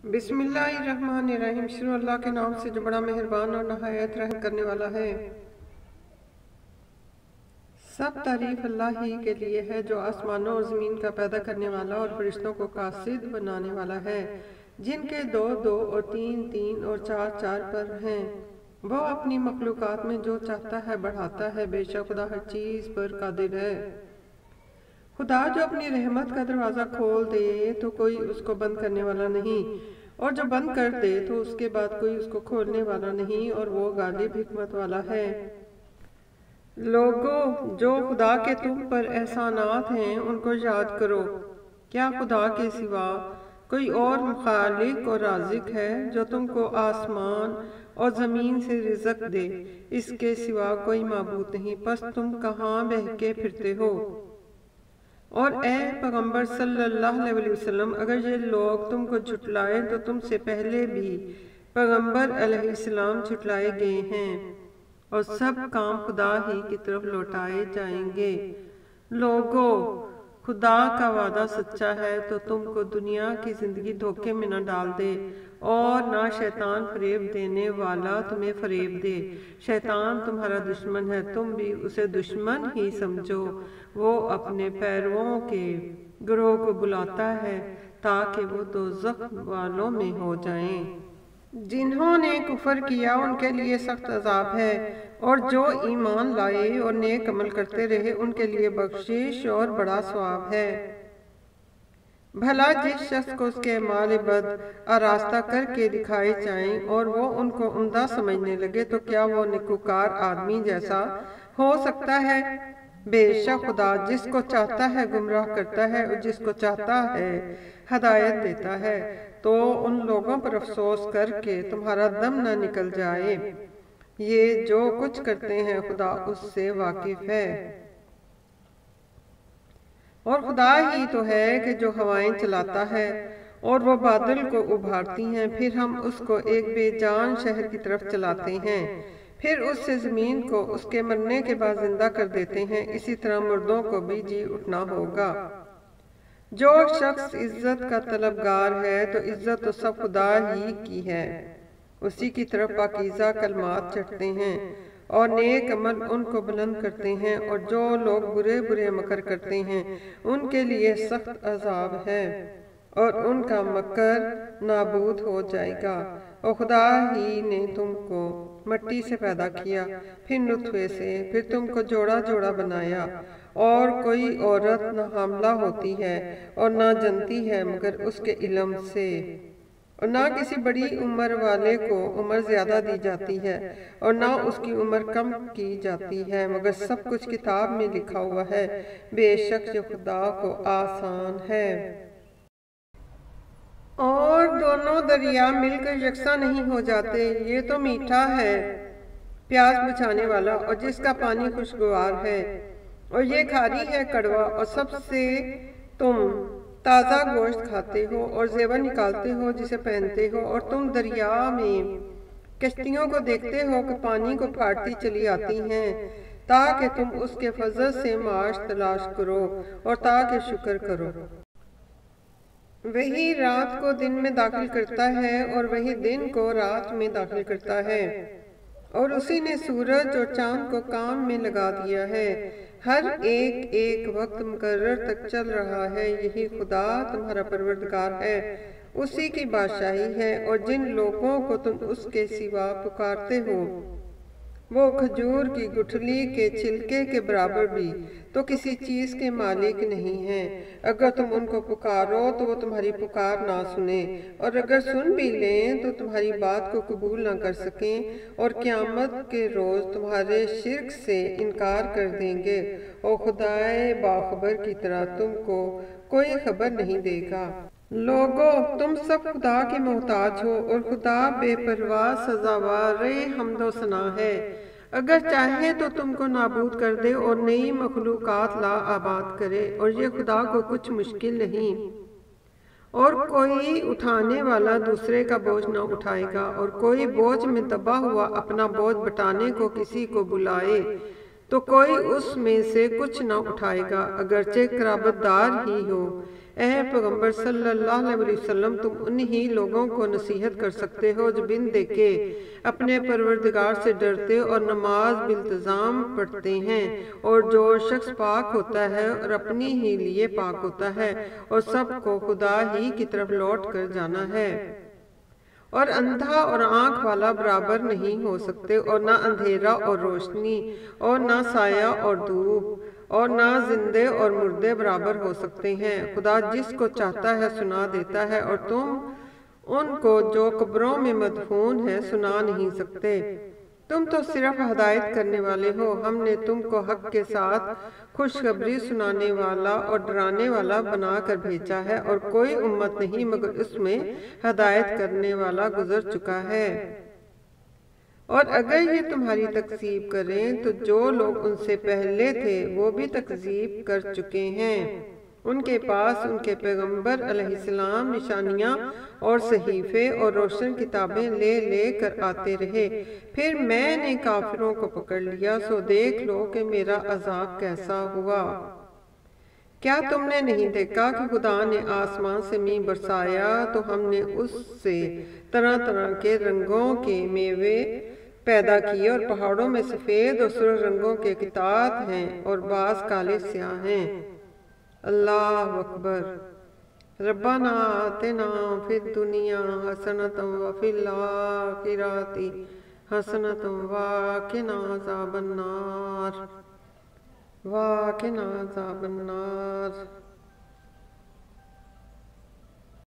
بسم اللہ الرحمن الرحیم۔ شروع اللہ کے نام سے جو بڑا مہربان اور نہایت رحم کرنے والا ہے۔ سب تعریف اللہ ہی کے لیے ہے جو آسمانوں اور زمین کا پیدا کرنے والا اور فرشتوں کو قاصد بنانے والا ہے، جن کے دو دو اور تین تین اور چار چار پر ہیں۔ وہ اپنی مخلوقات میں جو چاہتا ہے بڑھاتا ہے، بے شک خدا ہر چیز پر قادر ہے۔ خدا جو اپنی رحمت کا دروازہ کھول دے تو کوئی اس کو بند کرنے والا نہیں، اور جو بند کر دے تو اس کے بعد کوئی اس کو کھولنے والا نہیں، اور وہ غالب حکمت والا ہے۔ لوگو، جو خدا کے تم پر احسانات ہیں ان کو یاد کرو۔ کیا خدا کے سوا کوئی اور خالق اور رازق ہے جو تم کو آسمان اور زمین سے رزق دے؟ اس کے سوا کوئی معبود نہیں، پس تم کہاں بہکے پھرتے ہو؟ اور اے پیغمبر صلی اللہ علیہ وسلم، اگر یہ لوگ تم کو جھٹلائیں تو تم سے پہلے بھی پیغمبر علیہ السلام جھٹلائے گئے ہیں، اور سب کام خدا ہی کی طرف لوٹائے جائیں گے۔ لوگو، خدا کا وعدہ سچا ہے تو تم کو دنیا کی زندگی دھوکے میں نہ ڈال دے، اور نہ شیطان فریب دینے والا تمہیں فریب دے۔ شیطان تمہارا دشمن ہے، تم بھی اسے دشمن ہی سمجھو۔ وہ اپنے پیرووں کے گروہ کو بلاتا ہے تاکہ وہ دوزخ والوں میں ہو جائیں۔ جنہوں نے کفر کیا ان کے لیے سخت عذاب ہے، اور جو ایمان لائے اور نیک عمل کرتے رہے ان کے لیے بخشش اور بڑا ثواب ہے۔ بھلا جس شخص کو اس کے اعمال بد آراستہ کر کے دکھائے جائیں اور وہ ان کو عمدہ سمجھنے لگے تو کیا وہ نیکوکار آدمی جیسا ہو سکتا ہے؟ بے شک خدا جس کو چاہتا ہے گمراہ کرتا ہے اور جس کو چاہتا ہے ہدایت دیتا ہے۔ تو ان لوگوں پر افسوس کر کے تمہارا دم نہ نکل جائے، یہ جو کچھ کرتے ہیں خدا اس سے واقف ہے۔ اور خدا ہی تو ہے کہ جو ہوائیں چلاتا ہے اور وہ بادل کو ابھارتی ہیں، پھر ہم اس کو ایک بے جان شہر کی طرف چلاتے ہیں، پھر اس سے زمین کو اس کے مرنے کے بعد زندہ کر دیتے ہیں، اسی طرح مردوں کو بھی جی اٹھنا ہوگا۔ جو شخص عزت کا طلبگار ہے تو عزت تو سب خدا ہی کی ہے، اسی کی طرف پاکیزہ کلمات چڑھتے ہیں اور نیک عمل ان کو بلند کرتے ہیں، اور جو لوگ برے برے مکر کرتے ہیں ان کے لیے سخت عذاب ہے، اور ان کا مکر نابود ہو جائے گا۔ اور خدا ہی نے تم کو مٹی سے پیدا کیا، پھر نطفے سے، پھر تم کو جوڑا جوڑا بنایا، اور کوئی عورت نہ حاملہ ہوتی ہے اور نہ جنتی ہے مگر اس کے علم سے، اور نہ کسی بڑی عمر والے کو عمر زیادہ دی جاتی ہے اور نہ اس کی عمر کم کی جاتی ہے، مگر سب کچھ کتاب میں لکھا ہوا ہے۔ بے شک یہ خدا کو آسان ہے۔ اور دونوں دریا مل کر یکساں نہیں ہو جاتے، یہ تو میٹھا ہے پیاس بجھانے والا، اور جس کا پانی خوشگوار ہے، اور یہ کھاری ہے کڑوا۔ اور سب سے تم تازہ گوشت کھاتے ہو اور زیور نکالتے ہو جسے پہنتے ہو، اور تم دریا میں کشتیوں کو دیکھتے ہو کہ پانی کو پھاڑتی چلی آتی ہیں، تاکہ تم اس کے فضل سے معاش تلاش کرو اور تاکہ شکر کرو۔ وہی رات کو دن میں داخل کرتا ہے اور وہی دن کو رات میں داخل کرتا ہے، اور اسی نے سورج اور چاند کو کام میں لگا دیا ہے، ہر ایک ایک وقت مقرر تک چل رہا ہے۔ یہی خدا تمہارا پروردگار ہے، اسی کی بادشاہی ہے، اور جن لوگوں کو تم اس کے سوا پکارتے ہو وہ کھجور کی گٹھلی کے چھلکے کے برابر بھی تو کسی چیز کے مالک نہیں ہیں۔ اگر تم ان کو پکارو تو وہ تمہاری پکار نہ سنیں، اور اگر سن بھی لیں تو تمہاری بات کو قبول نہ کر سکیں، اور قیامت کے روز تمہارے شرک سے انکار کر دیں گے، اور خدائے باخبر کی طرح تم کو کوئی خبر نہیں دے گا۔ لوگو، تم سب خدا کے محتاج ہو، اور خدا بے پرواہ سزاوار حمد و ثنا ہے۔ اگر چاہے تو تم کو نابود کر دے اور نئی مخلوقات لا آباد کرے، اور یہ خدا کو کچھ مشکل نہیں۔ اور کوئی اٹھانے والا دوسرے کا بوجھ نہ اٹھائے گا، اور کوئی بوجھ میں دبا ہوا اپنا بوجھ بٹانے کو کسی کو بلائے تو کوئی اس میں سے کچھ نہ اٹھائے گا، اگرچہ قرابت دار ہی ہو۔ اے پیغمبر صلی اللہ علیہ وسلم، تم انہی لوگوں کو نصیحت کر سکتے ہو جو بن دیکھے اپنے پروردگار سے ڈرتے اور نماز بالتزام پڑھتے ہیں، اور جو شخص پاک ہوتا ہے اور اپنی ہی لیے پاک ہوتا ہے، اور سب کو خدا ہی کی طرف لوٹ کر جانا ہے۔ اور اندھا اور آنکھ والا برابر نہیں ہو سکتے، اور نہ اندھیرا اور روشنی، اور نہ سایہ اور دھوپ، اور نہ زندے اور مردے برابر ہو سکتے ہیں۔ خدا جس کو چاہتا ہے سنا دیتا ہے، اور تم ان کو جو قبروں میں مدفون ہے سنا نہیں سکتے۔ تم تو صرف ہدایت کرنے والے ہو، ہم نے تم کو حق کے ساتھ خوشخبری سنانے والا اور ڈرانے والا بنا کر بھیجا ہے، اور کوئی امت نہیں مگر اس میں ہدایت کرنے والا گزر چکا ہے۔ اور اگر یہ تمہاری تکذیب کریں تو جو لوگ ان سے پہلے تھے وہ بھی تکذیب کر چکے ہیں۔ ان کے پاس ان کے پیغمبر علیہ السلام نشانیاں اور صحیفے اور روشن کتابیں لے لے کر آتے رہے، پھر میں نے کافروں کو پکڑ لیا، سو دیکھ لو کہ میرا عذاب کیسا ہوا۔ کیا تم نے نہیں دیکھا کہ خدا نے آسمان سے میںہ برسایا تو ہم نے اس سے طرح طرح کے رنگوں کے میوے پیدا کیے، اور پہاڑوں میں سفید اور سرخ رنگوں کے قطعات ہیں اور بعض کالے سیاہ ہیں۔ اللہ اکبر۔ ربنا آتنا فی الدنیا حسنۃ وفی الآخرۃ حسنۃ وقنا عذاب النار۔